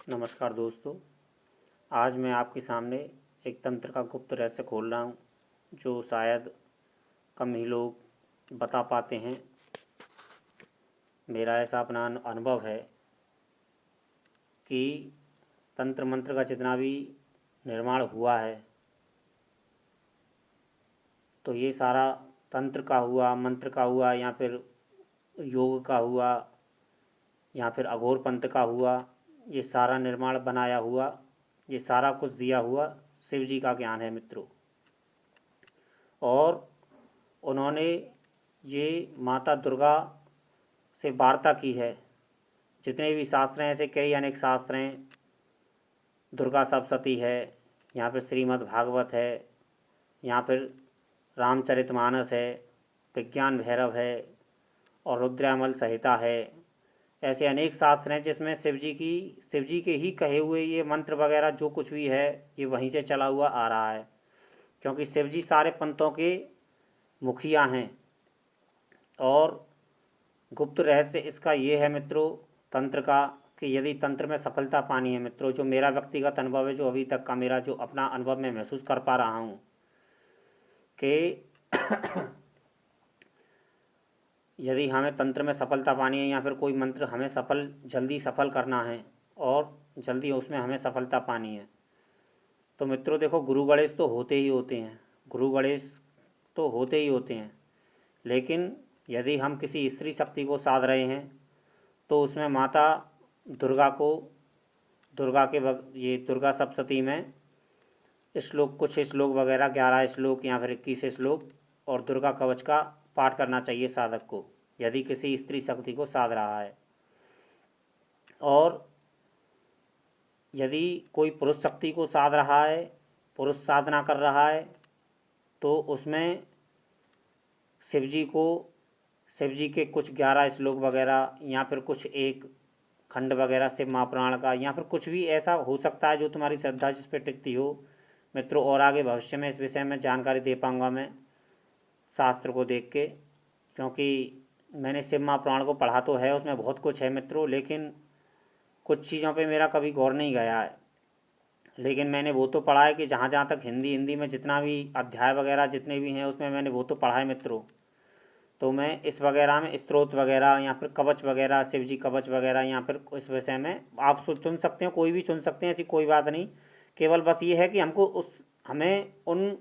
नमस्कार दोस्तों। आज मैं आपके सामने एक तंत्र का गुप्त रहस्य खोल रहा हूँ जो शायद कम ही लोग बता पाते हैं। मेरा ऐसा अपना अनुभव है कि तंत्र मंत्र का जितना भी निर्माण हुआ है तो ये सारा तंत्र का हुआ, मंत्र का हुआ, या फिर योग का हुआ, या फिर अघोर पंथ का हुआ, ये सारा निर्माण बनाया हुआ, ये सारा कुछ दिया हुआ शिव जी का ज्ञान है मित्रों। और उन्होंने ये माता दुर्गा से वार्ता की है। जितने भी शास्त्र हैं, ऐसे कई अनेक शास्त्र हैं। दुर्गा सप्तशती है, यहाँ पर श्रीमद् भागवत है, यहाँ पर रामचरितमानस है, विज्ञान भैरव है और रुद्रामल संहिता है। ऐसे अनेक शास्त्र हैं जिसमें शिव जी के ही कहे हुए ये मंत्र वगैरह जो कुछ भी है ये वहीं से चला हुआ आ रहा है, क्योंकि शिव जी सारे पंथों के मुखिया हैं। और गुप्त रहस्य इसका ये है मित्रों तंत्र का, कि यदि तंत्र में सफलता पानी है मित्रों, जो मेरा व्यक्तिगत अनुभव है, जो अभी तक का मेरा जो अपना अनुभव मैं महसूस कर पा रहा हूँ कि यदि हमें तंत्र में सफलता पानी है या फिर कोई मंत्र हमें जल्दी सफल करना है और जल्दी उसमें हमें सफलता पानी है, तो मित्रों देखो, गुरु गणेश तो होते ही होते हैं, गुरु गणेश तो होते ही होते हैं। लेकिन यदि हम किसी स्त्री शक्ति को साध रहे हैं तो उसमें माता दुर्गा को, ये दुर्गा सप्तशती में श्लोक, कुछ श्लोक वगैरह 11 श्लोक या फिर 21 श्लोक और दुर्गा कवच का पाठ करना चाहिए साधक को, यदि किसी स्त्री शक्ति को साध रहा है। और यदि कोई पुरुष शक्ति को साध रहा है, पुरुष साधना कर रहा है, तो उसमें शिव जी के कुछ 11 श्लोक वगैरह या फिर कुछ एक खंड वगैरह शिव महापुराण का, या फिर कुछ भी ऐसा हो सकता है जो तुम्हारी श्रद्धा जिस पर टिकती हो मित्रों। और आगे भविष्य में इस विषय में जानकारी दे पाऊँगा मैं शास्त्र को देख के, क्योंकि मैंने शिव महापुराण को पढ़ा तो है, उसमें बहुत कुछ है मित्रों, लेकिन कुछ चीज़ों पे मेरा कभी गौर नहीं गया है। लेकिन मैंने वो तो पढ़ा है कि जहाँ जहाँ तक हिंदी में जितना भी अध्याय वगैरह जितने भी हैं उसमें मैंने वो तो पढ़ा है मित्रों। तो मैं इस वगैरह में स्त्रोत वगैरह या फिर कवच वगैरह, शिव जी कवच वगैरह, या फिर इस विषय में आप चुन सकते हो, कोई भी चुन सकते हैं, ऐसी कोई बात नहीं। केवल बस ये है कि हमें उन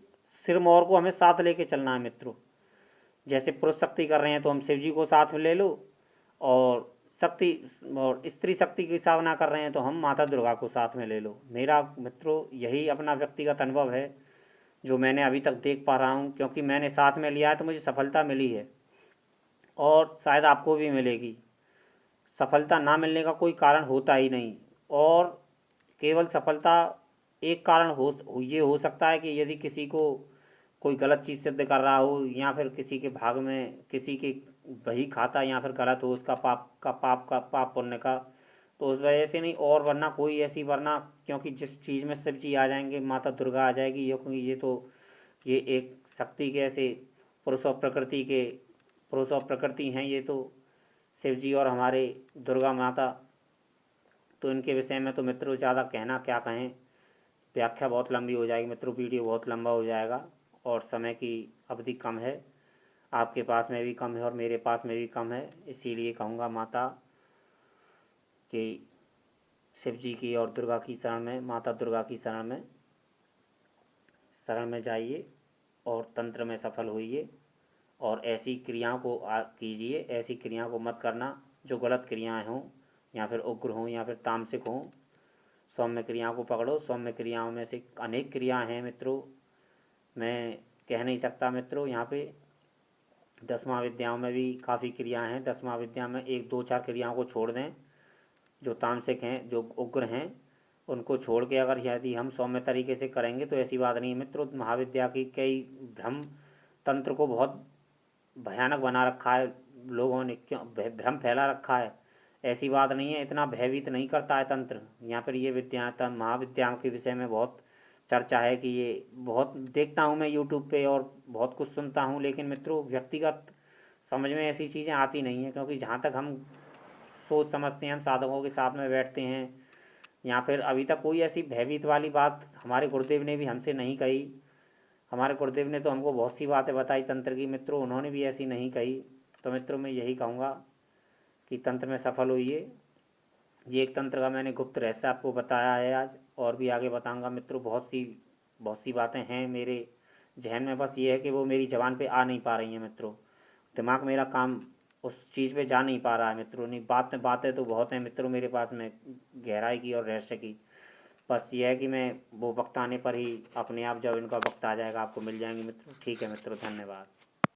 सिरमौर को हमें साथ लेके चलना है मित्रों। जैसे पुरुष शक्ति कर रहे हैं तो हम शिव जी को साथ में ले लो, और स्त्री शक्ति की साधना कर रहे हैं तो हम माता दुर्गा को साथ में ले लो। मेरा मित्रों यही अपना व्यक्तिगत अनुभव है जो मैंने अभी तक देख पा रहा हूँ, क्योंकि मैंने साथ में लिया है तो मुझे सफलता मिली है और शायद आपको भी मिलेगी। सफलता ना मिलने का कोई कारण होता ही नहीं। और केवल सफलता एक कारण ये हो सकता है कि यदि किसी को कोई गलत चीज़ सिद्ध कर रहा हो, या फिर किसी के भाग में किसी के बही खाता या फिर गलत हो उसका पाप पुण्य का, तो उस वजह से नहीं, और वरना कोई ऐसी, वरना क्योंकि जिस चीज़ में शिव जी आ जाएंगे, माता दुर्गा आ जाएगी, ये क्योंकि ये एक शक्ति के ऐसे पुरुष और प्रकृति हैं ये तो, शिव जी और हमारे दुर्गा माता। तो इनके विषय में तो मित्रों ज़्यादा कहना क्या कहें, व्याख्या बहुत लंबी हो जाएगी मित्रों, वीडियो बहुत लंबा हो जाएगा और समय की अवधि कम है, आपके पास में भी कम है और मेरे पास में भी कम है। इसीलिए कहूँगा माता कि शिव जी की और दुर्गा की शरण में, माता दुर्गा की शरण में जाइए और तंत्र में सफल होइए, और ऐसी क्रियाओं को कीजिए, ऐसी क्रियाओं को मत करना जो गलत क्रियाएं हों, या फिर उग्र हों या फिर तामसिक हों। सौम्य क्रियाओं को पकड़ो। सौम्य क्रियाओं में से अनेक क्रियाएं हैं मित्रों, मैं कह नहीं सकता मित्रों यहाँ पे। 10वां विद्याओं में भी काफ़ी क्रियाएं हैं। 10वां विद्या में 1 2 4 क्रियाओं को छोड़ दें जो तामसिक हैं, जो उग्र हैं, उनको छोड़ के अगर यदि हम सौम्य तरीके से करेंगे तो ऐसी बात नहीं है मित्रों। महाविद्या की कई भ्रम तंत्र को बहुत भयानक बना रखा है लोगों ने, क्यों भ्रम फैला रखा है। ऐसी बात नहीं है, इतना भयभीत नहीं करता है तंत्र। यहाँ पर ये विद्या महाविद्याओं के विषय में बहुत चर्चा है कि ये बहुत देखता हूँ मैं यूट्यूब पे और बहुत कुछ सुनता हूँ, लेकिन मित्रों व्यक्तिगत समझ में ऐसी चीज़ें आती नहीं हैं, क्योंकि जहाँ तक हम सोच समझते हैं, हम साधकों के साथ में बैठते हैं या फिर अभी तक कोई ऐसी भयभीत वाली बात हमारे गुरुदेव ने भी हमसे नहीं कही। हमारे गुरुदेव ने तो हमको बहुत सी बातें बताई तंत्र की मित्रों, उन्होंने भी ऐसी नहीं कही। तो मित्रों मैं यही कहूँगा कि तंत्र में सफल होइए। ये एक तंत्र का मैंने गुप्त रहस्य आपको बताया है आज, और भी आगे बताऊँगा मित्रों। बहुत सी बातें हैं मेरे जहन में, बस ये है कि वो मेरी ज़बान पे आ नहीं पा रही हैं मित्रों। दिमाग मेरा काम उस चीज़ पे जा नहीं पा रहा है मित्रों। नहीं, बातें तो बहुत हैं मित्रों मेरे पास में, गहराई की और रहस्य की। बस ये है कि मैं वो वक्त आने पर ही अपने आप, जब इनका वक्त आ जाएगा, आपको मिल जाएंगे मित्रों। ठीक है मित्रों, धन्यवाद।